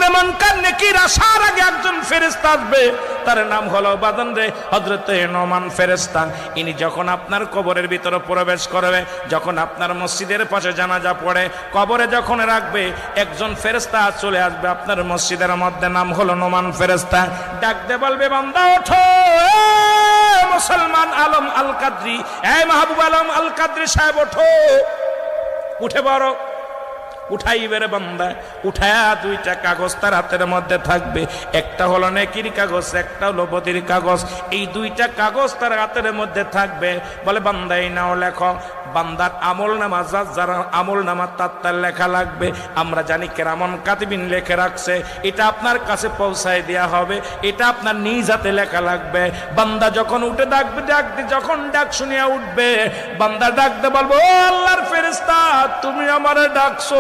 আমলে মুনকার নেকির আসার আগে একজন ফেরেশতা আসবে, তার নাম হলো বাদন রে হযরতে নোমান ফেরেশতা। ইনি যখন আপনার কবরের ভিতরে প্রবেশ করবে, যখন আপনার মসজিদের পাশে জানাজা পড়ে কবরে যখন রাখবে, একজন ফেরেশতা চলে আসবে আপনার মসজিদের মধ্যে, নাম হলো নোমান ফেরেশতা। ডাক দে বলবে, বান্দা ওঠো, মুসলমান আলম আল কাদরি, এই মাহবুব আলম আল কাদরি সাহেব ওঠো, উঠে পড়ো। উঠাইবে রে বান্দা, উঠায়া দুইটা কাগজ তার হাতের মধ্যে থাকবে, একটা হলো নেকির কাগজ, একটা হলো বদির কাগজ। এই দুইটা কাগজ তার হাতের মধ্যে থাকবে। বলে, বান্দা এই নাও লেখো। বান্দার আমল নামা, যার আমল নামা তার লেখা লাগবে। আমরা জানি কেরামন কাতিবিন লিখে রাখছে, এটা আপনার কাছে পৌঁছায় দেওয়া হবে, এটা আপনার নিজ হাতে লেখা লাগবে। বান্দা যখন উঠে ডাকবে, যখন ডাক শুনিয়া উঠবে, বান্দা ডাকতে বলবো, ও আল্লাহর ফেরেশতা, তুমি আমারে ডাকছো।